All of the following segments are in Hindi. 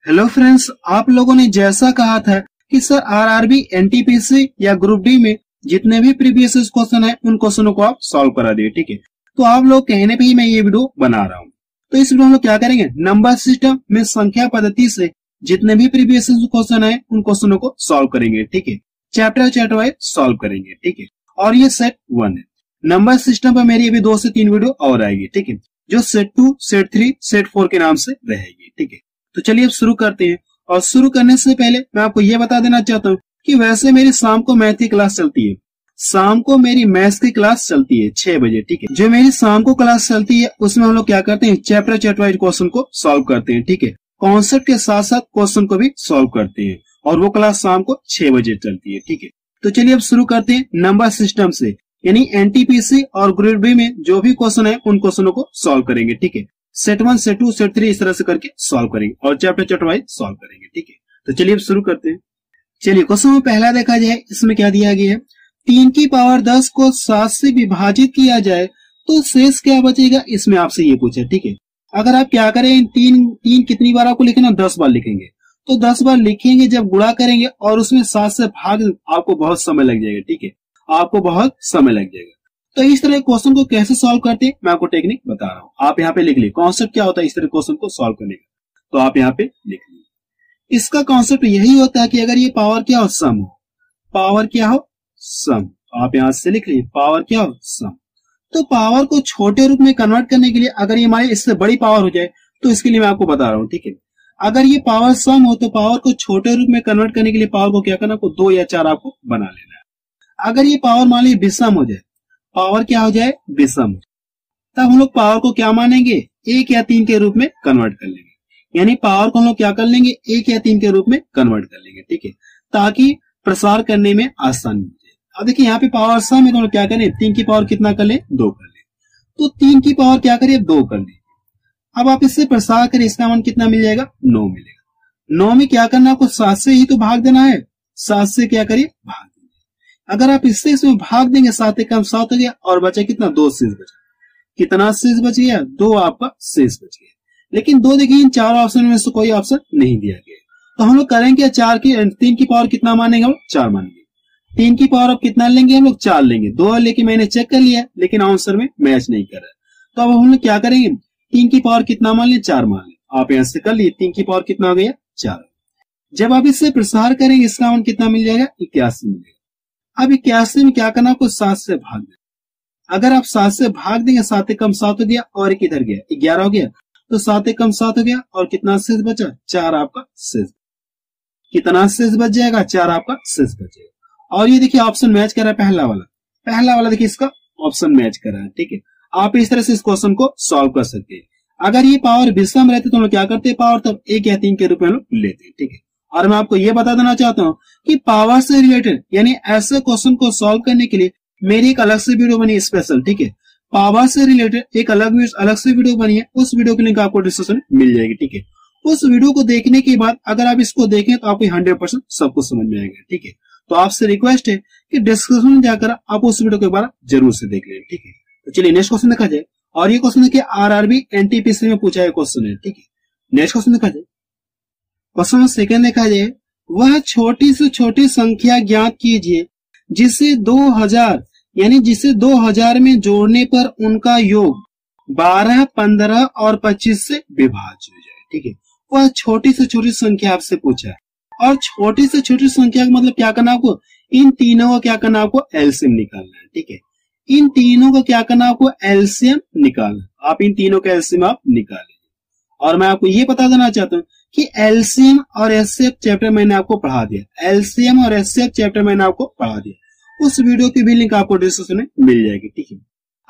हेलो फ्रेंड्स, आप लोगों ने जैसा कहा था कि सर आरआरबी, एनटीपीसी या ग्रुप डी में जितने भी प्रीवियस क्वेश्चन है उन क्वेश्चनों को आप सॉल्व करा दिए। ठीक है, तो आप लोग कहने पे ही मैं ये वीडियो बना रहा हूँ। तो इस वीडियो में हम लोग क्या करेंगे, नंबर सिस्टम में संख्या पद्धति से जितने भी प्रीवियस क्वेश्चन है उन क्वेश्चनों को सॉल्व करेंगे। ठीक है, चैप्टर वाइज सॉल्व करेंगे। ठीक है, और ये सेट 1 है। नंबर सिस्टम पर मेरी अभी 2 से 3 वीडियो और आएगी। ठीक है, जो सेट 2, सेट 3, सेट 4 के नाम से रहेगी। ठीक है, तो चलिए अब शुरू करते हैं। और शुरू करने से पहले मैं आपको यह बता देना चाहता हूँ कि वैसे मेरी शाम को मैथ की क्लास चलती है। शाम को मेरी मैथ्स की क्लास चलती है 6 बजे। ठीक है, जो मेरी शाम को क्लास चलती है उसमें हम लोग क्या करते हैं, चैप्टर वाइज क्वेश्चन को सॉल्व करते हैं। ठीक है, कॉन्सेप्ट के साथ साथ क्वेश्चन को भी सॉल्व करते हैं और वो क्लास शाम को 6 बजे चलती है। ठीक है, तो चलिए अब शुरू करते हैं नंबर सिस्टम से, यानी एनटीपीसी और ग्रुप बी में जो भी क्वेश्चन है उन क्वेश्चनों को सॉल्व करेंगे। ठीक है, सेट 1, सेट 2, सेट 3 इस तरह से करके सॉल्व करेंगे और चैप्टर वाइज सॉल्व करेंगे। ठीक है, तो चलिए अब शुरू करते हैं। चलिए क्वेश्चन में पहला देखा जाए, इसमें क्या दिया गया है, 3 की पावर 10 को 7 से विभाजित किया जाए तो शेष क्या बचेगा, इसमें आपसे ये पूछा। ठीक है, अगर आप क्या करें, तीन कितनी बार आपको लिखना, 10 बार लिखेंगे। तो 10 बार लिखेंगे, जब गुणा करेंगे और उसमें 7 से भाग, आपको बहुत समय लग जाएगा। ठीक है, आपको बहुत समय लग जाएगा। तो इस तरह क्वेश्चन को कैसे सॉल्व करते हैं मैं आपको टेक्निक बता रहा हूं। आप यहाँ पे लिख लीजिए कॉन्सेप्ट क्या होता है इस तरह क्वेश्चन को सॉल्व करने का, तो आप यहाँ पे लिख लीजिए। इसका कॉन्सेप्ट यही होता है कि अगर ये पावर क्या हो, सम हो, पावर क्या हो, सम, आप यहां से लिख लीजिए पावर क्या हो, सम। तो पावर को छोटे रूप में कन्वर्ट करने के लिए, अगर ये हमारे इससे बड़ी पावर हो जाए तो इसके लिए मैं आपको बता रहा हूँ। ठीक है, अगर ये पावर सम हो तो पावर को छोटे रूप में कन्वर्ट करने के लिए पावर को क्या करना, आपको 2 या 4 आपको बना लेना है। अगर ये पावर मान लीजिए विषम हो जाए, पावर क्या हो जाए, विषम, तब हम लोग पावर को क्या मानेंगे, 1 या 3 के रूप में कन्वर्ट कर लेंगे। यानी पावर को हम लोग क्या कर लेंगे, 1 या 3 के रूप में कन्वर्ट कर लेंगे। ठीक है, ताकि प्रसार करने में आसानी हो जाए। अब देखिए यहाँ पे पावर सम है तो हम लोग क्या करें, 3 की पावर कितना कर ले, 2 कर ले। तो 3 की पावर क्या करिए, 2 कर ले। अब आप इससे प्रसार करें, इसका मान कितना मिल जाएगा, 9 मिलेगा। 9 में क्या करना, आपको 7 से ही तो भाग देना है। 7 से क्या करिए, भाग। अगर आप इससे इसमें भाग देंगे, 7 एक कम 7 हो गया और बचा कितना, 2 शेष बचा। कितना शेष बच गया, 2 आपका शेष बच गया। लेकिन 2 देखिए इन 4 ऑप्शन में से कोई ऑप्शन नहीं दिया गया, तो हम लोग करेंगे 3 की पावर कितना मानेंगे, हम 4 मानेंगे। 3 की पावर अब कितना लेंगे, हम लोग 4 लेंगे। 2 लेके मैंने चेक कर लिया लेकिन आंसर में मैच नहीं कर रहा, तो अब हम लोग क्या करेंगे, 3 की पावर कितना मान ले, 4 मान ले। आप यहां से कर लिए, 3 की पावर कितना हो गया, 4। जब आप इससे प्रसार करेंगे इसका मान कितना मिल जाएगा, 81 मिलेगा। अब 81 में क्या करना, आपको 7 से भाग देना। अगर आप 7 से भाग देंगे, 7 एक कम 7 हो गया और एक इधर गया, 11 हो गया। तो 7 एक कम 7 हो गया और कितना शेष बचा, 4 आपका शेष। कितना शेष बच जाएगा, 4 आपका शेष बचेगा। और ये देखिए ऑप्शन मैच कर रहा है, पहला वाला देखिए इसका ऑप्शन मैच कर रहा है। ठीक है, आप इस तरह से इस क्वेश्चन को सॉल्व कर सकते हैं। अगर ये पावर विषम रहते तो हम लोग क्या करते हैं, पावर तब 1 या 3 के रूप में हम लोग लेते हैं। ठीक है, और मैं आपको यह बता देना चाहता हूं कि पावर से रिलेटेड यानी ऐसे क्वेश्चन को सॉल्व करने के लिए मेरी एक अलग से वीडियो बनी है स्पेशल। ठीक है, पावर से रिलेटेड एक अलग से वीडियो बनी है, उस वीडियो की लिंक आपको डिस्क्रिप्शन में मिल जाएगी। ठीक है, उस वीडियो को देखने के बाद अगर आप इसको देखें तो आपको 100% सब कुछ समझ में आएगा। ठीक है, तो आपसे रिक्वेस्ट है कि डिस्क्रिप्शन में जाकर आप उस वीडियो को एक बार जरूर से देख लें। ठीक है, तो चलिए नेक्स्ट क्वेश्चन देखा जाए। और ये क्वेश्चन देखिए आरआरबी एनटीपीसी में पूछा है क्वेश्चन है। ठीक है, नेक्स्ट क्वेश्चन देखा जाए। क्वेश्चन सेकंड देखा जाए, वह छोटी से छोटी संख्या ज्ञात कीजिए जिसे 2000 यानी जिसे 2000 में जोड़ने पर उनका योग 12, 15 और 25 से विभाज्य हो जाए। ठीक है, वह छोटी से छोटी संख्या आपसे पूछा है और छोटी से छोटी संख्या का मतलब क्या करना, आपको इन तीनों का क्या करना, आपको एलसीएम निकालना है। ठीक है, इन तीनों का क्या करना, आपको एलसीएम निकालना। आप इन तीनों का एलसीएम आप निकाल लीजिए। और मैं आपको ये बता देना चाहता हूँ कि एलसीएम और एचसीएफ चैप्टर मैंने आपको पढ़ा दिया। एलसीएम और एचसीएफ चैप्टर मैंने आपको पढ़ा दिया, उस वीडियो की भी लिंक आपको डिस्क्रिप्शन में मिल जाएगी। ठीक है,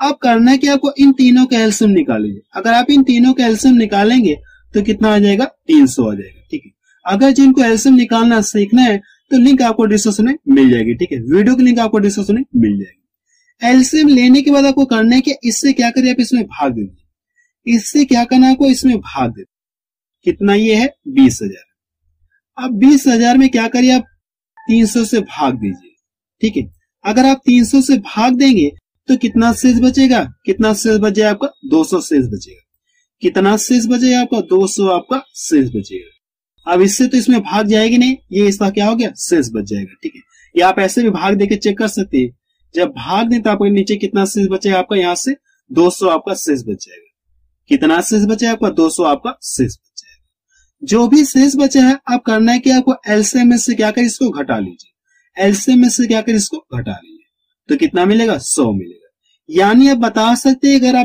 आप करना है कि आपको इन तीनों का एलसीएम निकालेंगे। अगर आप इन तीनों का एलसीएम निकालेंगे तो कितना आ जाएगा, 300 आ जाएगा। ठीक है, अगर जिनको एलसीएम निकालना सीखना है तो लिंक आपको डिस्क्रिप्शन में मिल जाएगी। ठीक है, वीडियो की लिंक आपको डिस्क्रिप्शन में मिल जाएगी। एलसीएम लेने के बाद आपको करना है कि इससे क्या करिए, आप इसमें भाग दीजिए। इससे क्या करना है, आपको इसमें भाग दे। कितना ये है, 20,000। अब 20,000 में क्या करिए, आप 300 से भाग दीजिए। ठीक है, अगर आप 300 से भाग देंगे तो कितना शेष बचेगा, कितना शेष बच जाएगा आपका, 200 शेष बचेगा। कितना शेष बचेगा आपका, 200 आपका शेष बचेगा। अब इससे तो इसमें भाग जाएगी नहीं, ये इसका क्या हो गया, शेष बच जाएगा। ठीक है, या आप ऐसे भी भाग देके चेक कर सकते हैं, जब भाग दें तो आपको नीचे कितना शेष बचेगा, आपका यहाँ से 200 आपका शेष बच जाएगा। कितना शेष बचा है आपका, 200 आपका शेष बच जाएगा। जो भी शेष बचा है आप करना है कि आपको एलसीएम में से क्या कर इसको घटा लीजिए, एलसीएम में से क्या कर इसको घटा लीजिए, तो कितना मिलेगा, 100 मिलेगा। यानी आप बता सकते हैं अगर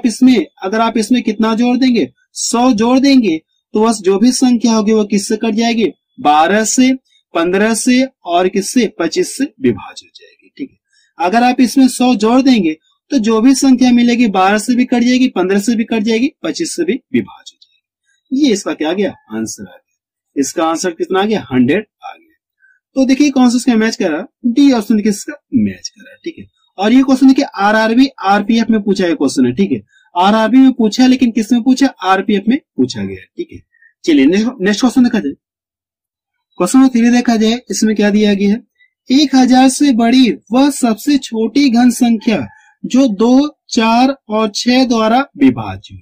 आप इसमें कितना जोड़ देंगे, 100 जोड़ देंगे, तो बस जो भी संख्या होगी वो किससे कट जाएगी, 12 से, 15 से और किससे, 25 से विभाजित हो जाएगी। ठीक है, अगर आप इसमें 100 जोड़ देंगे तो जो भी संख्या मिलेगी 12 से भी कट जाएगी, 15 से भी कट जाएगी, 25 से भी विभाजित हो जाएगी। ये इसका क्या आ गया, आंसर आ गया। इसका आंसर कितना आ गया, 100 आ गया। तो देखिए कौन सा इसका मैच कर रहा, डी ऑप्शन देखिए इसका मैच कर रहा है। ठीक है, और ये क्वेश्चन देखिए आरआरबी आरपीएफ में पूछा है क्वेश्चन है। ठीक है, आरआरबी में पूछा है लेकिन किस में पूछा, आरपीएफ में पूछा गया है। ठीक है, चलिए नेक्स्ट क्वेश्चन देखा जाए। क्वेश्चन नंबर 3 देखा जाए, इसमें क्या दिया गया है, 1000 से बड़ी वह सबसे छोटी घन संख्या जो 2, 4 और 6 द्वारा विभाज्य हो।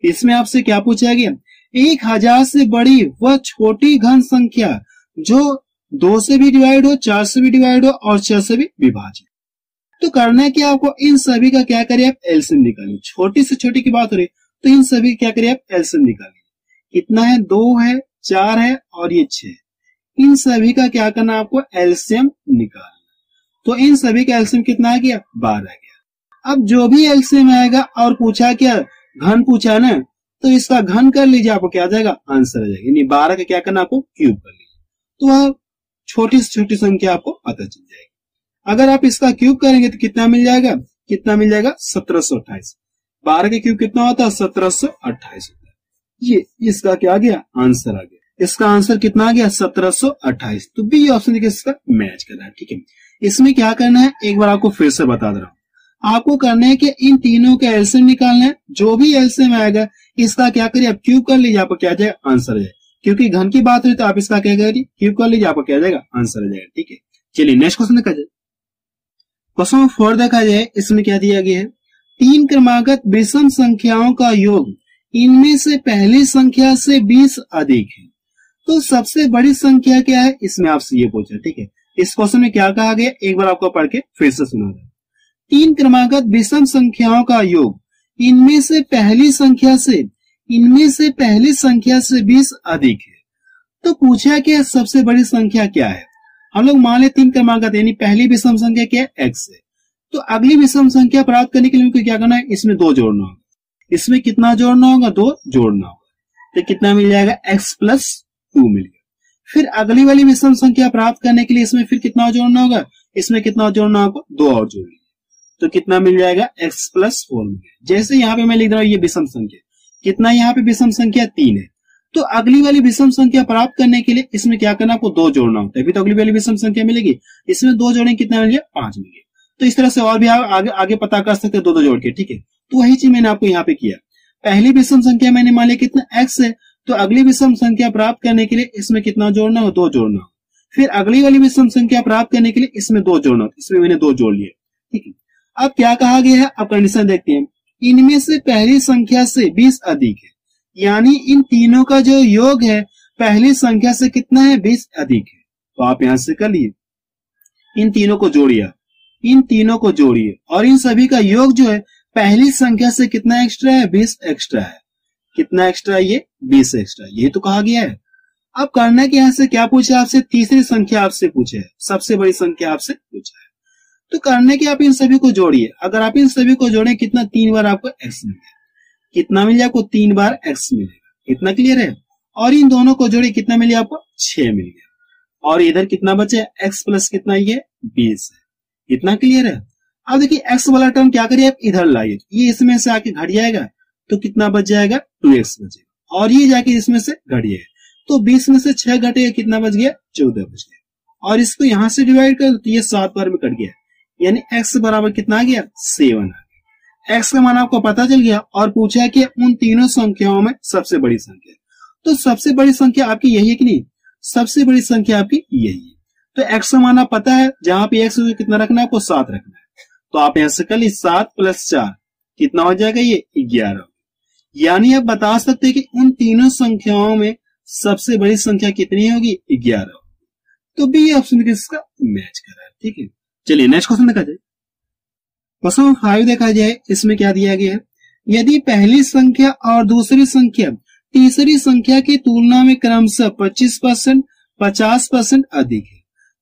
इसमें आपसे क्या पूछा गया, 1000 से बड़ी वह छोटी घन संख्या जो 2 से भी डिवाइड हो, 4 से भी डिवाइड हो और 6 से भी विभाज्य। तो करना है कि आपको इन सभी का क्या करिए, आप एलसीएम निकालिए। छोटी से छोटी की बात हो रही तो इन सभी क्या करिए, आप एलसीएम निकालिए। कितना है, 2 है, 4 है और ये 6। इन सभी का क्या करना, आपको एलसीएम निकालना। तो इन सभी का एलसीएम कितना आ गया, 12 आ गया। अब जो भी एलसीएम आएगा और पूछा क्या, घन पूछा ना, तो इसका घन कर लीजिए, आपको क्या आ जाएगा, आंसर आ जाएगा। यानी 12 का क्या करना, आपको क्यूब कर लीजिए, तो वह छोटी से छोटी संख्या आपको पता चल जाएगी। अगर आप इसका क्यूब करेंगे तो कितना मिल जाएगा, 1728। 12 का क्यूब कितना होता है, 1728 होता है। ये इसका क्या आ गया, आंसर आ गया। इसका आंसर कितना आ गया, 1728। तो बी ऑप्शन देखिए इसका मैच कर रहा है। ठीक है, इसमें क्या करना है, एक बार आपको फिर से बता दे रहा हूं। आपको करना है कि इन तीनों का एलसीएम निकालना है। जो भी एलसीएम आएगा इसका क्या करिए, आप क्यूब कर लीजिए, आपको क्या आ जाएगा, आंसर आ जाएगा। क्योंकि घन की बात हुई तो आप इसका क्या करिए, क्यूब कर लीजिए, आपको क्या आ जाएगा, आंसर आ जाएगा। ठीक है, चलिए नेक्स्ट क्वेश्चन देखा जाए। क्वेश्चन नंबर 4 देखा जाए, इसमें क्या दिया गया है, 3 क्रमागत विषम संख्याओं का योग इनमें से पहली संख्या से 20 अधिक है, तो सबसे बड़ी संख्या क्या है, इसमें आपसे ये पूछा। ठीक है, इस क्वेश्चन में क्या कहा गया, एक बार आपको पढ़ के फिर से सुना दे। 3 क्रमागत विषम संख्याओं का योग इनमें से पहली संख्या से 20 अधिक है, तो पूछा कि सबसे बड़ी संख्या क्या है। हम लोग मान ले 3 क्रमागत यानी पहली विषम संख्या क्या है, x है। तो अगली विषम संख्या प्राप्त करने के लिए क्या करना है, इसमें 2 जोड़ना होगा। इसमें कितना जोड़ना होगा, 2 जोड़ना होगा। तो कितना मिल जाएगा, x + 2 मिल गया। फिर अगली वाली विषम संख्या प्राप्त करने के लिए इसमें फिर कितना जोड़ना होगा, इसमें कितना जोड़ना होगा, 2 और जोड़ लीजिए, तो कितना मिल जाएगा, x + 4 मिल गया। जैसे यहाँ पे मैं लिख रहा हूँ ये विषम संख्या, कितना यहाँ पे विषम संख्या 3 है, तो अगली वाली विषम संख्या प्राप्त करने के लिए इसमें क्या करना, आपको 2 जोड़ना होता है, अभी तो अगली वाली विषम संख्या मिलेगी। इसमें 2 जोड़ेंगे, कितना मिल गया, 5 मिल गया। तो इस तरह से और भी आगे पता कर सकते हैं 2 जोड़ के। ठीक है, तो वही चीज मैंने आपको यहाँ पे किया। पहली विषम संख्या मैंने मान लिया कितना, x है, तो अगली विषम संख्या प्राप्त करने के लिए इसमें कितना जोड़ना हो, 2 जोड़ना हो। फिर अगली वाली विषम संख्या प्राप्त करने के लिए इसमें 2 जोड़ना हो, इसमें मैंने 2 जोड़ लिए। ठीक है, अब क्या कहा गया है, अब कंडीशन देखते हैं। इनमें से पहली संख्या से 20 अधिक है, यानी इन तीनों का जो योग है पहली संख्या से कितना है, 20 अधिक है। तो आप यहां से कर लिए, इन तीनों को जोड़िए और इन सभी का योग जो है पहली संख्या से कितना एक्स्ट्रा है, 20 एक्स्ट्रा है। कितना एक्स्ट्रा है, ये 20 एक्स्ट्रा, ये तो कहा गया है। अब करना कि यहां से क्या पूछा आपसे, तीसरी संख्या आपसे पूछे है, सबसे बड़ी संख्या आपसे पूछा है। तो करने के आप इन सभी को जोड़िए। अगर आप इन सभी को जोड़ें, कितना, 3 बार आपको x मिलेगा। कितना मिल जाए आपको, 3 बार x मिलेगा। इतना क्लियर है। और इन दोनों को जोड़े, कितना मिले आपको, 6 मिल गया। और इधर कितना बचे, x + कितना, ये 20 है। इतना क्लियर है। अब देखिए x वाला टर्म क्या करिए, आप इधर लाइए, ये इसमें से आके घट जाएगा, तो कितना बच जाएगा, 2x बचेगा। और ये जाके इसमें से घट जाएगा, तो 20 में से 6 घटेगा, कितना बच गया, 14 बच गया। और इसको यहां से डिवाइड कर तो ये 7 बार में कट गया, यानी x बराबर कितना आ गया, 7 आ गया। x का मान आपको पता चल गया। और पूछा कि उन तीनों संख्याओं में सबसे बड़ी संख्या, तो सबसे बड़ी संख्या आपकी यही है कि नहीं, सबसे बड़ी संख्या आपकी यही है। तो x का मान आप पता है, जहां पे x कितना रखना है, आपको 7 रखना है। तो आप यहां से कर ली, 7 + 4 कितना हो जाएगा, ये 11। यानी आप बता सकते हैं कि उन तीनों संख्याओं में सबसे बड़ी संख्या कितनी होगी? 11। तो बी ऑप्शन किसका मैच कर रहा है। ठीक है, चलिए नेक्स्ट क्वेश्चन देखा जाए। क्वेश्चन 5 देखा जाए, इसमें क्या दिया गया है, यदि पहली संख्या और दूसरी संख्या तीसरी संख्या की तुलना में क्रमशः 25%, 50% अधिक है,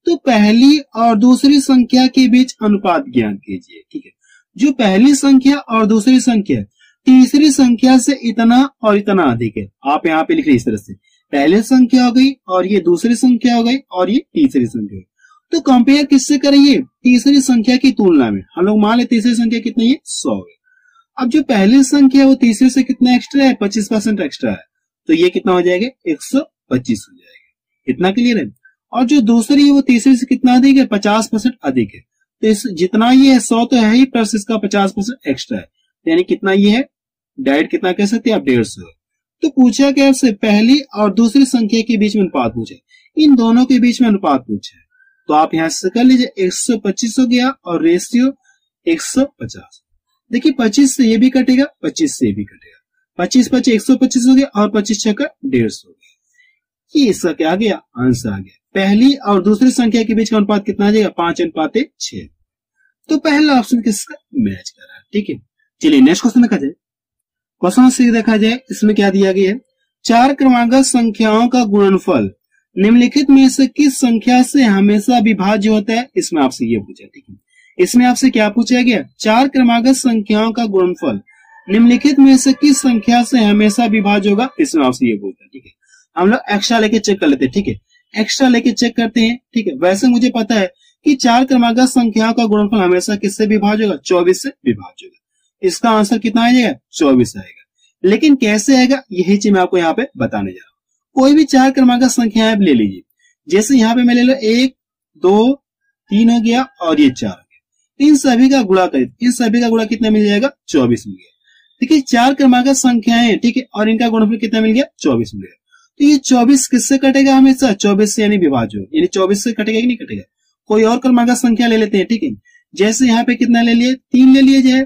तो पहली और दूसरी संख्या के बीच अनुपात ज्ञात कीजिए। ठीक है, जो पहली संख्या और दूसरी संख्या तीसरी संख्या से इतना और इतना अधिक है, आप यहाँ पे लिख रहे इस तरह से, पहली संख्या हो गई और ये दूसरी संख्या हो गई और ये तीसरी संख्या है। तो कंपेयर किससे करेंगे? तीसरी संख्या की तुलना में। हम लोग मान ले तीसरी संख्या कितनी है? 100 है। अब जो पहली संख्या है वो तीसरे से कितना एक्स्ट्रा है? 25% एक्स्ट्रा है, तो ये कितना हो जाएगा? 125 हो जाएगा। इतना क्लियर है। और जो दूसरी है वो तीसरी से कितना अधिक है? 50% अधिक है। तो इस जितना ये है 100 तो है ही, प्लस इसका 50% एक्स्ट्रा है, यानी कितना ये है? डायरेक्ट कितना कह सकते हैं आप? 150। तो पूछा क्या आपसे? पहली और दूसरी संख्या के बीच में अनुपात पूछे, इन दोनों के बीच में अनुपात पूछे, तो आप यहां से कर लीजिए 125 हो गया और रेशियो 150। देखिए 25 से ये भी कटेगा, 25 से ये भी कटेगा, 25 25 125 हो गया और 25 6 का 150 हो गया। ये इसका क्या आ गया? आंसर आ गया। पहली और दूसरी संख्या के बीच का अनुपात कितना आ जाएगा? 5:6। तो पहला ऑप्शन किसका मैच कर रहा है। ठीक है, चलिए नेक्स्ट क्वेश्चन देखा जाए। क्वेश्चन 6 देखा जाए, इसमें क्या दिया गया है, 4 क्रमागत संख्याओं का गुणनफल निम्नलिखित में से किस संख्या से हमेशा विभाज्य होता है? इसमें आपसे ये पूछा। ठीक है, इसमें आपसे क्या पूछा गया? 4 क्रमागत संख्याओं का गुणनफल निम्नलिखित में से किस संख्या से हमेशा विभाज्य होगा? इसमें आपसे ये पूछा। ठीक है, हम लोग एक्स्ट्रा लेके चेक कर लेते हैं। ठीक है, एक्स्ट्रा लेके चेक करते हैं। ठीक है, वैसे मुझे पता है कि 4 क्रमागत संख्याओं का गुणनफल हमेशा किससे विभाज्य होगा? 24 से विभाज्य होगा। इसका आंसर कितना आ जाएगा? 24 आएगा। लेकिन कैसे आएगा, यही चीज मैं आपको यहाँ पे बताने जा रहा हूँ। कोई भी 4 क्रमागत संख्या आप ले लीजिए, जैसे यहाँ पे मैं ले लो 1 2 3 हो गया और ये 4 हो गया, इन सभी का गुणा करें, इन सभी का गुणा कितना मिल जाएगा? 24 मिल गया। देखिए 4 क्रमागत संख्याएं, ठीक है, और इनका गुणनफल कितना मिल गया? 24 मिल गया। तो ये 24 किससे कटेगा? हमेशा 24 से, यानी विभाज्य, यानी 24 से कटेगा कि नहीं कटेगा। कोई और क्रमागत संख्या ले लेते हैं। ठीक है, जैसे यहाँ पे कितना ले लिए? 3 ले लिया जाए,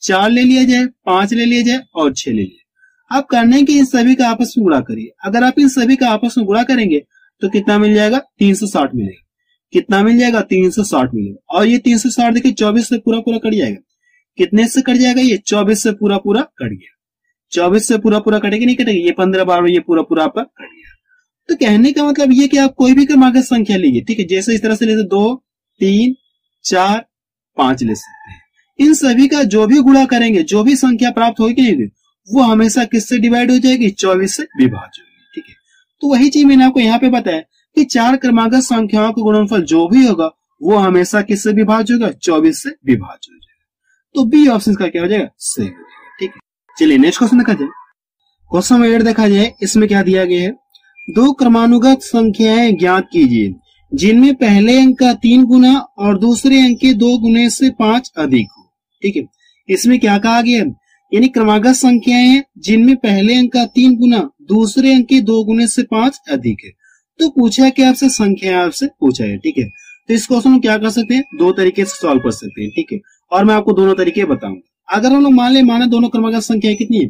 4 ले लिया जाए, 5 ले लिया जाए और 6 ले लिया। आप करने के इन सभी का आपस में गुणा करिए। अगर आप इन सभी का आपस में गुणा करेंगे तो कितना मिल जाएगा? 360 मिलेगा। कितना मिल जाएगा? 360 मिलेगा। और ये 360 देखिए 24 से पूरा पूरा कट जाएगा। कितने से कट जाएगा? ये 24 से पूरा पूरा कट गया। 24 से पूरा पूरा कटेगा नहीं कटेगा? ये 15 12 ये पूरा पूरा आपका कट गया। तो कहने का मतलब ये कि आप कोई भी क्रमागत संख्या लीजिए। ठीक है, जैसे इस तरह से लेते 2 3 4 5 ले सकते हैं। इन सभी का जो भी गुणा करेंगे, जो भी संख्या प्राप्त होगी वो हमेशा किससे डिवाइड हो जाएगी? 24 से विभाज्य होगी। ठीक है, तो वही चीज मैंने आपको यहाँ पे बताया कि 4 क्रमागत संख्याओं का गुणनफल जो भी होगा वो हमेशा किससे विभाज्य होगा? 24 से विभाज्य हो जाएगा। तो बी ऑप्शन का क्या हो जाएगा? सही हो जाएगा। ठीक है, चलिए नेक्स्ट क्वेश्चन देखा जाए। क्वेश्चन 8 देखा जाए, इसमें क्या दिया गया है, 2 क्रमानुगत संख्याएं ज्ञात कीजिए जिनमें पहले अंक का 3 गुना और दूसरे अंक के 2 गुने से 5 अधिक हो। ठीक है, इसमें क्या कहा गया है, यानी क्रमागत संख्याएं हैं जिनमें पहले अंक का 3 गुना दूसरे अंक के 2 गुने से 5 अधिक है। तो पूछा क्या आपसे? संख्या आपसे पूछा है। ठीक है, तो इस क्वेश्चन को क्या कर सकते हैं? 2 तरीके से सॉल्व कर सकते हैं। ठीक है, और मैं आपको दोनों तरीके बताऊंगा। अगर हम लोग माना दोनों क्रमागत संख्या कितनी है,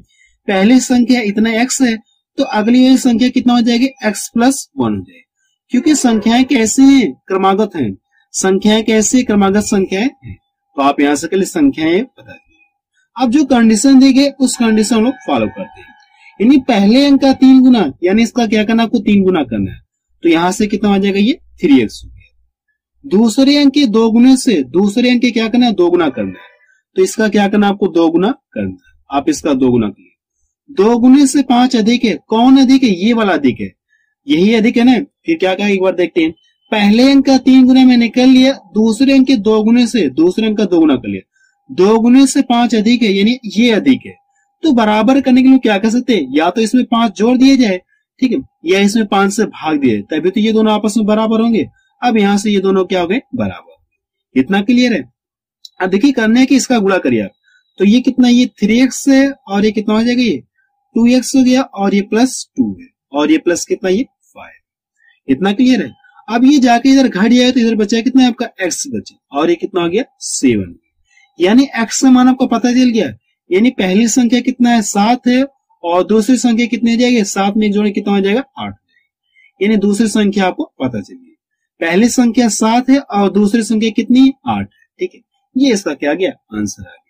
पहली संख्या इतना x है तो अगली वाली संख्या कितना हो जाएगी? x+1 हो जाएगी। क्योंकि संख्याएं कैसी हैं? क्रमागत हैं। संख्याएं कैसी? क्रमागत संख्याएं हैं। तो आप यहां से संख्याएं बता दीजिए। अब जो कंडीशन दी गई उस कंडीशन हम लोग फॉलो करते हैं। यानी पहले अंक का 3 गुना, यानी इसका क्या करना? आपको 3 गुना करना है। तो यहां से कितना आ जाएगा? ये 3x हो गया। दूसरे अंक के 2 गुने से दूसरे अंक के क्या करना है? 2 गुना करना है। तो इसका क्या करना? आपको 2 गुना करना है। आप इसका 2 गुना करिए। 2 गुने से 5 अधिक है। कौन अधिक है? ये वाला अधिक है, यही अधिक है ना। फिर क्या कहा एक बार देखते हैं। पहले अंक का 3 गुना मैंने कर लिया, दूसरे अंक के 2 गुने से दूसरे अंक का 2 गुना कर लिया। 2 गुने से 5 अधिक है, यानी ये अधिक है। तो बराबर करने के लिए क्या कर सकते हैं? या तो इसमें 5 जोड़ दिए जाए, ठीक है, या इसमें 5 से भाग दिए, तभी तो ये दोनों आपस में बराबर होंगे। अब यहां से ये दोनों क्या हो गए? बराबर। इतना क्लियर है। अब देखिए करने की इसका गुणा करिए आप, तो ये कितना? ये 3x है और ये कितना हो जाएगा? ये 2x हो गया और ये +2 है और ये प्लस कितना? ये 5। इतना क्लियर है। अब ये जाके इधर घट जाए तो इधर बचा कितना है आपका? x बचा और ये कितना हो गया? 7। यानी x का मान आपको पता चल गया। यानी पहली संख्या कितना है? 7 है और दूसरी संख्या कितनी हो जाएगी, 7 में एक जोड़े कितना हो जाएगा, 8 हो जाएगा। यानी दूसरी संख्या आपको पता चलिए, पहली संख्या 7 है और दूसरी संख्या कितनी, 8 है। ठीक है, ये इसका क्या गया, आंसर आ गया।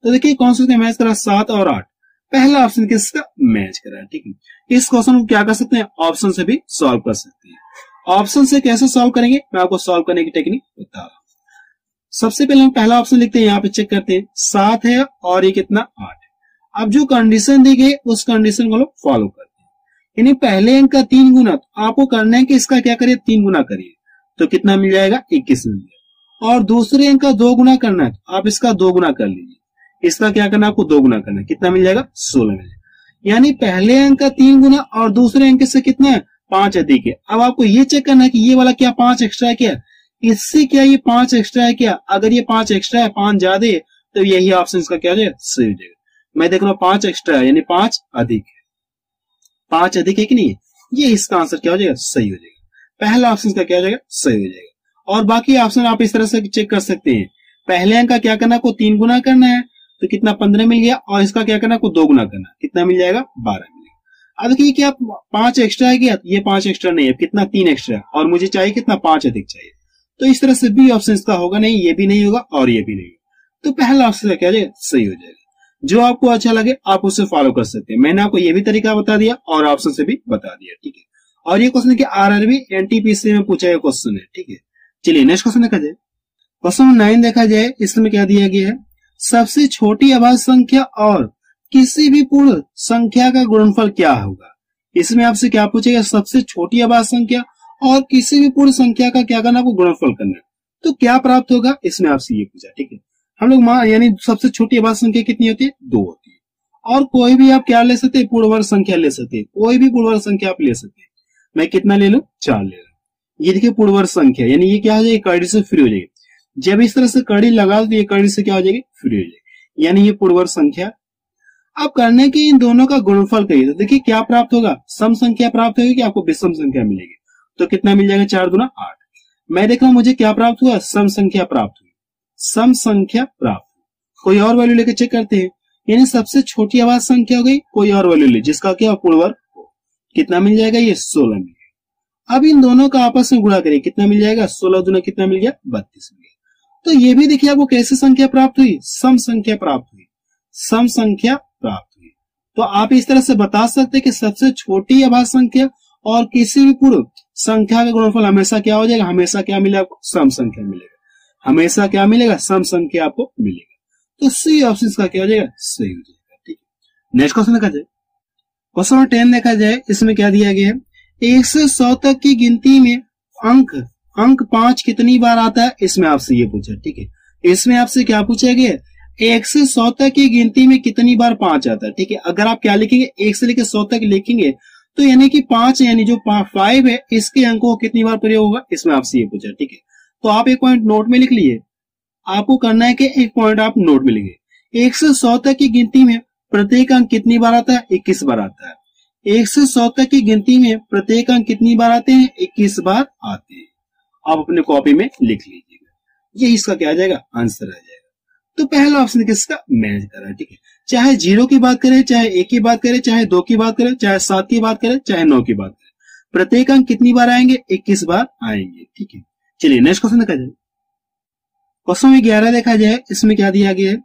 तो देखिए कौन सा मैच करा, 7 और 8, पहला ऑप्शन किसका मैच करा। ठीक है, इस क्वेश्चन को क्या कर सकते हैं, ऑप्शन से भी सॉल्व कर सकते हैं। ऑप्शन से कैसे सॉल्व करेंगे, मैं आपको सॉल्व करने की टेक्निक बता रहा हूं। सबसे पहले हम पहला ऑप्शन लिखते हैं, यहाँ पे चेक करते हैं, 7 है और ये कितना, 8 है। अब जो कंडीशन दी गई उस कंडीशन को लोग फॉलो करते हैं, यानी पहले अंक का 3 गुना, तो आपको करना है कि इसका क्या करिए, 3 गुना करिए, तो कितना मिल जाएगा, 21 मिल जाएगा। और दूसरे अंक का 2 गुना करना है, तो आप इसका 2 गुना कर लीजिए, इसका क्या करना है, आपको 2 गुना करना है, कितना मिल जाएगा, 16 मिल जाएगा। यानी पहले अंक का 3 गुना और दूसरे अंक से कितना है, 5 अधिक है। अब आपको ये चेक करना है कि ये वाला क्या 5 एक्स्ट्रा है क्या, इससे क्या ये 5 एक्स्ट्रा है क्या, अगर ये 5 एक्स्ट्रा है, 5 ज्यादा है, तो यही ऑप्शन इसका क्या हो जाएगा, सही हो जाएगा। मैं देख रहा हूं 5 एक्स्ट्रा है यानी 5 अधिक है, 5 अधिक है कि नहीं, ये इसका आंसर क्या हो जाएगा, सही हो जाएगा। पहला ऑप्शन का क्या हो जाएगा, सही हो जाएगा। और बाकी ऑप्शन आप इस तरह से चेक कर सकते हैं, पहले अंक का क्या करना, को 3 गुना करना है, तो कितना 15 मिल गया, और इसका क्या करना, को 2 गुना करना, कितना मिल जाएगा, 12 मिलेगा। अब देखिए क्या 5 एक्स्ट्रा है क्या, ये 5 एक्स्ट्रा नहीं है, कितना 3 एक्स्ट्रा है, और मुझे चाहिए कितना, 5 अधिक चाहिए, तो इस तरह से भी ऑप्शन इसका होगा नहीं, ये भी नहीं होगा और ये भी नहीं होगा। तो पहला ऑप्शन क्या हो जाएगा, सही हो जाएगा। जो आपको अच्छा लगे आप उससे फॉलो कर सकते हैं। मैंने आपको ये भी तरीका बता दिया और ऑप्शन से भी बता दिया। ठीक है, और ये क्वेश्चन है कि आरआरबी एनटीपीसी में पूछा गया क्वेश्चन है। ठीक है, चलिए नेक्स्ट क्वेश्चन देखा जाए। क्वेश्चन 9 देखा जाए, इसमें क्या दिया गया है, सबसे छोटी अभाज्य संख्या और किसी भी पूर्ण संख्या का गुणनफल क्या होगा। इसमें आपसे क्या पूछेगा, सबसे छोटी अभाज्य संख्या और किसी भी पूर्ण संख्या का क्या करना, आपको गुणनफल करना है, तो क्या प्राप्त होगा, इसमें आपसे ये पूछा। ठीक है, हम लोग यानी सबसे छोटी अभाज्य संख्या कितनी होती है, 2 होती है, और कोई भी आप क्या ले सकते हैं, पूर्ण वर्ग संख्या ले सकते हैं, कोई भी पूर्ण वर्ग संख्या आप ले सकते हैं। मैं कितना ले लूं, 4 ले लूं। ये देखिए पूर्ण वर्ग संख्या, यानी ये क्या हो जाएगी, कड़ी से फ्री हो जाएगी। जब इस तरह से कड़ी लगा तो ये कड़ी से क्या हो जाएगी, फ्री हो जाएगी, यानी ये पूर्ण वर्ग संख्या। अब करने के इन दोनों का गुणनफल करिए, तो देखिए क्या प्राप्त होगा, सम संख्या प्राप्त होगी कि आपको विषम संख्या मिलेगी, तो कितना मिल जाएगा, 4 दूना 8। मैं देख रहा हूं मुझे क्या प्राप्त हुआ, सम संख्या प्राप्त हुई, सम संख्या प्राप्त। कोई और वैल्यू लेके चेक करते हैं, यानी सबसे छोटी अभाज्य संख्या हो गई, कोई और वैल्यू ले जिसका क्या पूर्ण वर्ग हो, कितना मिल जाएगा, ये 16 मिल गया। अब इन दोनों का आपस में गुणा करिए, कितना मिल जाएगा, 16 दूना कितना मिल गया, 32 मिल गया। तो ये भी देखिए आपको कैसे संख्या प्राप्त हुई, सम संख्या प्राप्त हुई, सम संख्या प्राप्त हुई। तो आप इस तरह से बता सकते हैं कि सबसे छोटी अभाज्य संख्या और किसी भी पूर्ण संख्या का गुणनफल हमेशा क्या हो जाएगा, हमेशा क्या मिलेगा, सम संख्या मिलेगा, हमेशा क्या मिलेगा, सम संख्या आपको मिलेगा। तो सी ऑप्शन का क्या हो जाएगा, सही हो जाएगा। ठीक है, नेक्स्ट क्वेश्चन देखा जाए। क्वेश्चन 10 देखा जाए, इसमें क्या दिया गया है, 1 से 100 तक की गिनती में अंक 5 कितनी बार आता है, इसमें आपसे ये पूछा। ठीक है, इसमें आपसे क्या पूछा गया, 1 से 100 तक की गिनती में कितनी बार 5 आता है। ठीक है, अगर आप क्या लिखेंगे, 1 से लेकर 100 तक लिखेंगे, तो यानी कि 5 यानी जो 5 है, इसके अंकों को कितनी बार प्रयोग होगा, इसमें आपसे ये पूछा। ठीक है, तो आप एक पॉइंट नोट में लिख लिए, आपको करना है कि एक पॉइंट आप नोट में लिखे, 1 से 100 तक की गिनती में प्रत्येक अंक कितनी बार आता है, 21 बार आता है। 1 से 100 तक की गिनती में प्रत्येक अंक कितनी बार आते हैं, 21 बार आते हैं। आप अपने कॉपी में लिख लीजिएगा, ये इसका क्या आ जाएगा, आंसर आ जाएगा। तो पहला ऑप्शन किसका मैच कर रहा है। ठीक है, चाहे 0 की बात करें, चाहे 1 की बात करें, चाहे 2 की बात करें, चाहे 7 की बात करें, चाहे 9 की बात करें, प्रत्येक अंक कितनी बार आएंगे, 21 बार आएंगे। ठीक है, चलिए नेक्स्ट क्वेश्चन देखा जाए। क्वेश्चन 11 देखा जाए, इसमें क्या दिया गया है,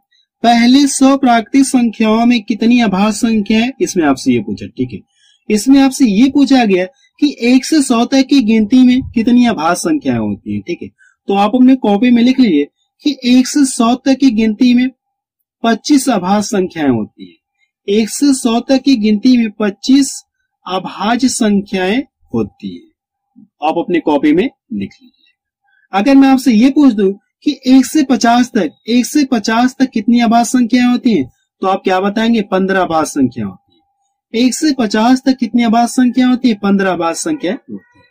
पहले 100 प्राकृतिक संख्याओं में कितनी अभाज्य संख्या है, इसमें आपसे ये पूछा। ठीक है, इसमें आपसे ये पूछा गया कि 1 से 100 तक की गिनती में कितनी अभाज्य संख्याएं होती है। ठीक है, तो आप अपने कॉपी में लिख लीजिए कि 1 से 100 तक की गिनती में 25 अभाज्य संख्याएं होती है। 1 से 100 तक की गिनती में 25 अभाज्य संख्याएं होती है, आप अपनी कॉपी में लिख लीजिए। अगर मैं आपसे ये पूछ दूं कि 1 से 50 तक कितनी अभाज्य संख्याएं होती हैं, तो आप क्या बताएंगे, 15 अभाज्य संख्या होती है। 1 से 50 तक कितनी अभाज्य संख्या होती है, 15 अभाज्य संख्या होती है।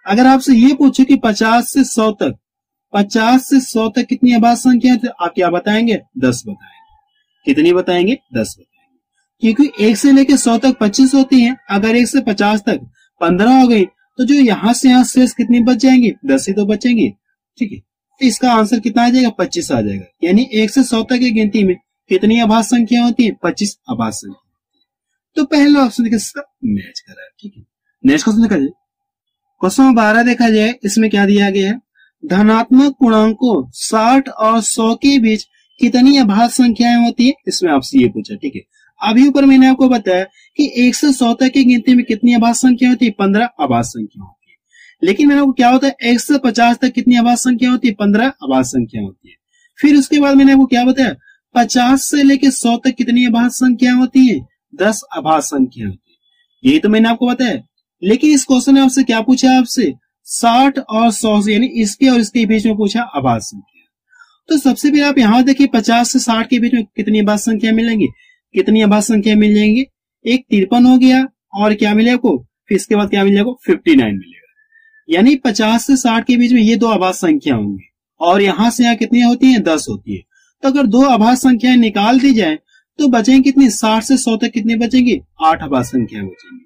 अगर आपसे ये पूछे कि 50 से 100 तक कितनी अभाज्य संख्या है, तो आप क्या बताएंगे, 10 बताएंगे। कितनी बताएंगे, 10 बताएंगे, क्योंकि 1 से लेकर 100 तक 25 होती हैं। अगर 1 से 50 तक 15 हो गई, तो जो यहां से यहां शेष कितनी बच जाएंगी, 10 ही तो बचेंगी। ठीक है, तो इसका आंसर कितना आ जाएगा, 25 आ जाएगा। यानी 1 से 100 तक की गिनती में कितनी अभाज्य संख्या होती है, 25 अभाज्य संख्या। तो पहला ऑप्शन देखिए इसका मैच कर रहा है। ठीक है, नेक्स्ट क्वेश्चन देखा जाए, क्वेश्चन 12 देखा जाए, इसमें क्या दिया गया है, धनात्मक पूर्णांकों 60 और 100 के बीच कितनी अभाज्य संख्याएं होती है, इसमें आपसे ये पूछा। ठीक है, अभी ऊपर मैंने आपको बताया कि 1 से 100 तक की गिनती में कितनी अभाज्य संख्या होती है, 15 अभाज्य संख्या होती है। लेकिन मैंने आपको क्या होता है, 1 से 50 तक कितनी अभाज्य संख्या होती है, 15 अभाज्य संख्या होती है। फिर उसके बाद मैंने आपको क्या बताया, 50 से लेकर 100 तक कितनी अभाज्य संख्या होती है, 10 अभाज्य संख्या होती है। यही तो मैंने आपको बताया। लेकिन इस क्वेश्चन ने आपसे क्या पूछा, आपसे 60 और 100 से, यानी इसके और इसके बीच में पूछा अभाज्य संख्या। तो सबसे पहले आप यहां देखिए 50 से 60 के बीच में कितनी अभाज्य संख्या मिलेंगी, कितनी अभाज्य संख्या मिल जाएंगी, एक 53 हो गया, और क्या मिलेगा आपको, फिर इसके बाद क्या मिलेगा, 59 मिलेगा। यानी 50 से 60 के बीच में ये दो अभाज्य संख्या होंगी, और यहां से यहाँ कितनी होती है, 10 होती है। तो अगर दो अभाज्य संख्याएं निकाल दी जाए तो बचेंगी कितनी, 60 से 100 तक कितनी बचेंगी, 8 अभाज्य संख्या बचेंगी।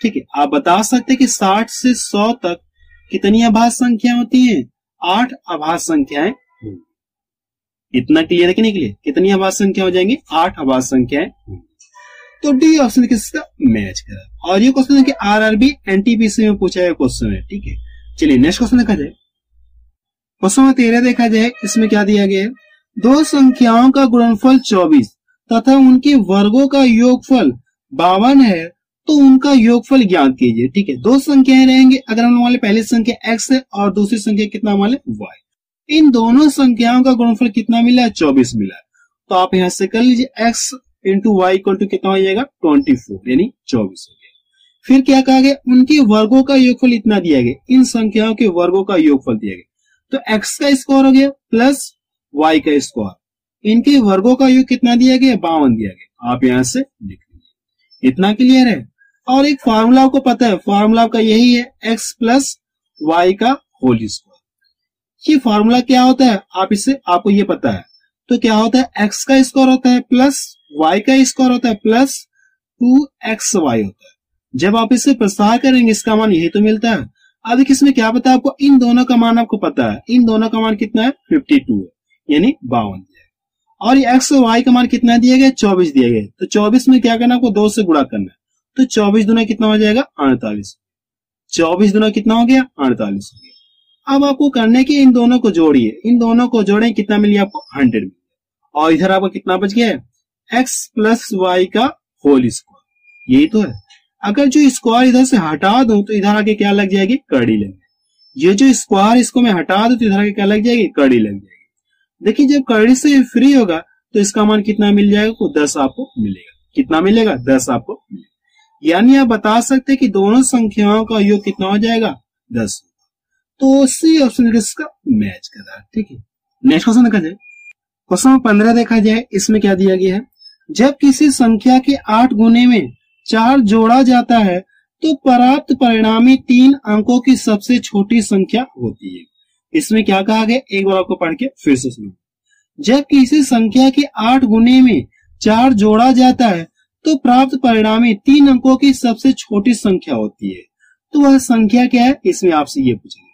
ठीक है, आप बता सकते हैं कि 60 से 100 तक कितनी अभाज्य संख्या होती है, 8 अभाज्य संख्याएं होंगी। इतना क्लियर है कि नहीं क्लियर, कितनी अभाज्य संख्या हो जाएंगी, 8 अभाज्य संख्याएं होंगी। तो डी ऑप्शन किसका मैच करा। और ये क्वेश्चन है कि आरआरबी एनटीपीसी में पूछा गया क्वेश्चन है। ठीक है, चलिए नेक्स्ट क्वेश्चन देखा जाए, क्वेश्चन 13 देखा जाए, इसमें क्या दिया गया है, दो संख्याओं का गुणनफल 24 तथा उनके वर्गों का योगफल 52 है, तो उनका योगफल ज्ञात कीजिए। ठीक है, दो संख्याएं रहेंगे, अगर हम मान ले पहली संख्या x है और दूसरी संख्या कितना मान ले y, इन दोनों संख्याओं का गुणनफल कितना मिला है, 24 मिला है। तो आप यहां से कर लीजिए, x into y equal to कितना हो जाएगा, 24, यानी 24 हो गया। फिर क्या कहा गया, उनके वर्गों का योगफल इतना दिया गया, इन संख्याओं के वर्गों का योगफल दिया गया। तो x का स्क्वायर हो गया प्लस y का स्क्वायर, इनके वर्गों का योग कितना दिया गया, 52 दिया गया। आप यहां से लिख लीजिए, इतना क्लियर है। और एक फार्मूला आपको पता है, फार्मूला आपका यही है, x प्लस वाई का होल स्क्वायर। ये फार्मूला क्या होता है, आप इससे, आपको ये पता है। तो क्या होता है, x का स्क्वायर होता है प्लस y का स्क्वायर होता है प्लस 2xy होता है। जब आप इसे प्रसार करेंगे इसका मान यही तो मिलता है। अब इसमें क्या पता है आपको, इन दोनों का मान आपको पता है, इन दोनों का मान कितना है, 52 है, यानी 52 दिया है। और ये x और y का मान कितना दिया गया, 24 दिया गया। तो 24 में क्या करना, आपको 2 से गुणा करना है। तो 24 दूना कितना हो जाएगा, 48। 24 दूना कितना हो गया, 48 हो गया। अब आपको करने की, इन दोनों को जोड़िए, इन दोनों को जोड़ें, कितना मिल गया आपको, 100 मिल गया। और इधर आपको कितना बच गया है, x प्लस वाई का होल स्क्वायर, यही तो है। अगर जो स्क्वायर इधर से हटा दूं तो इधर आके क्या लग जाएगी, कड़ी लग जाएगी। ये जो स्क्वायर इसको मैं हटा दूं तो इधर आके क्या लग जाएगी, कड़ी लग जाएगी। देखिए जब कड़ी से फ्री होगा तो इसका मान कितना मिल जाएगा, 10 आपको मिलेगा। कितना मिलेगा, 10 आपको मिलेगा। यानी आप बता सकते हैं कि दोनों संख्याओं का योग कितना हो जाएगा, 10। तो सी ऑप्शन इसका मैच कर रहा है। ठीक है, नेक्स्ट क्वेश्चन देखा जाए, क्वेश्चन 15 देखा जाए, इसमें क्या दिया गया है, जब किसी संख्या के 8 गुने में 4 जोड़ा जाता है तो प्राप्त परिणामी 3 अंकों की सबसे छोटी संख्या होती है। इसमें क्या कहा गया, एक बार आपको पढ़ के फिर से सुनो। जब किसी संख्या के 8 गुने में 4 जोड़ा जाता है तो प्राप्त परिणामी 3 अंकों की सबसे छोटी संख्या होती है। तो वह संख्या क्या है, इसमें आपसे ये पूछेंगे।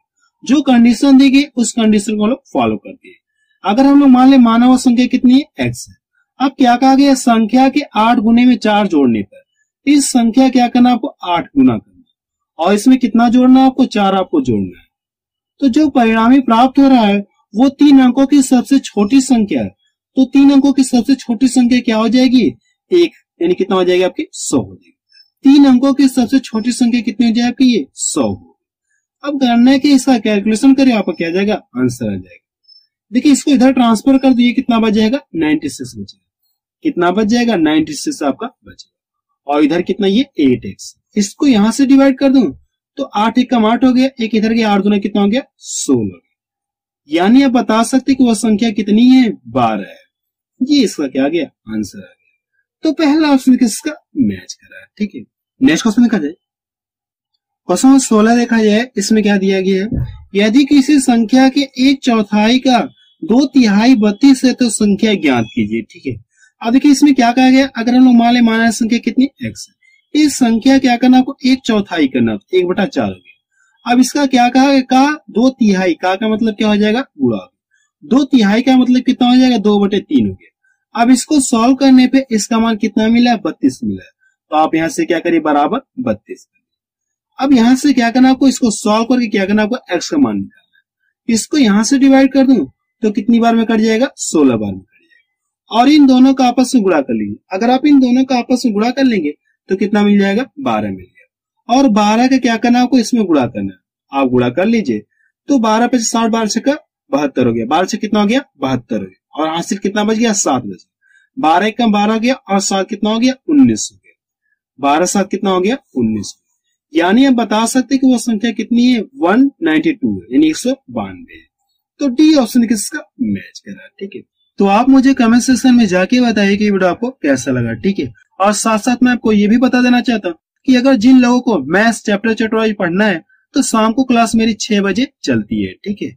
जो कंडीशन दी गई उस कंडीशन को लोग फॉलो करते हैं। अगर हम लोग मान ले, माना वो संख्या कितनी है, x है। अब क्या कहा गया, संख्या के 8 गुने में 4 जोड़ने पर इस संख्या क्या करना, आपको 8 गुना करना, और इसमें कितना जोड़ना है, आपको 4 आपको जोड़ना है। तो जो परिणामी प्राप्त हो रहा है वो 3 अंकों की सबसे छोटी संख्या है। तो 3 अंकों की सबसे छोटी संख्या क्या हो जाएगी, 1, यानी कितना हो जाएगी आपकी, 100 हो जाएगी। 3 अंकों की सबसे छोटी संख्या कितनी हो जाएगी आपकी, ये 100 हो। अब करने के इसका कैलकुलेशन करें, आपको क्या जाएगा, आंसर आ जाएगा। देखिए इसको इधर ट्रांसफर कर दिए, कितना बच जाएगा, 96 बचेगा। कितना बच जाएगा, 96 आपका बचेगा। और इधर कितना, ये 8x। इसको यहां से डिवाइड कर दूं तो 8 एक कम 8 हो गया, एक इधर गया, 8 दूना कितना हो गया, 16। यानी आप बता सकते कि वह संख्या कितनी है, 12 है। ये इसका क्या आ गया, आंसर आ गया। तो पहला ऑप्शन किसका मैच कर रहा है। ठीक है, नेक्स्ट क्वेश्चन देखा जाए, क्वेश्चन 16 देखा जाए, इसमें क्या दिया गया है, यदि किसी संख्या के 1/4 का 2/3 32 है तो संख्या ज्ञात कीजिए। ठीक है, अब देखिए इसमें क्या कहा गया, अगर हम लोग मान ले, माना संख्या कितनी, x है। इस संख्या क्या करना, आपको 1/4 करना, 1/4 हो गया। अब इसका क्या कहा, का 2/3, का मतलब क्या हो जाएगा, गुणा। 2/3 का मतलब कितना हो जाएगा, 2/3 हो गया। अब इसको सॉल्व करने पे इसका मान कितना मिला, 32 मिला है। तो आप यहाँ से क्या करिए, बराबर 32। अब यहाँ से क्या करना आपको, इसको सॉल्व करके क्या करना आपको, x का मान निकालना है। इसको यहाँ से डिवाइड कर दूं तो कितनी बार में कट जाएगा, 16 बार में कट जाएगा। और इन दोनों का आपस में गुणा कर लेंगे। अगर आप इन दोनों का आपस में गुणा कर लेंगे तो कितना मिल जाएगा, 12 मिल जाएगा। और 12 का क्या करना है आपको, इसमें गुणा करना है। आप गुणा कर लीजिए तो 12 पे 60, 12 से 72 हो गया, 12 से कितना हो गया, 72 हो गया। और हासिल कितना बच गया, 7 बच गया। 12 कम 12 हो गया और 7 कितना हो गया, 19 हो गया। 12 7 कितना हो गया, 19। यानी आप बता सकते कि वो संख्या कितनी है, 192 है, यानी 192 है। तो डी ऑप्शन किसका मैच कर रहा है। ठीक है, तो आप मुझे कमेंट सेक्शन में जाके बताइए कि वीडियो आपको कैसा लगा। ठीक है, और साथ साथ मैं आपको ये भी बता देना चाहता हूँ कि अगर जिन लोगों को मैथ्स चैप्टर वाइज पढ़ना है तो शाम को क्लास मेरी 6 बजे चलती है। ठीक है।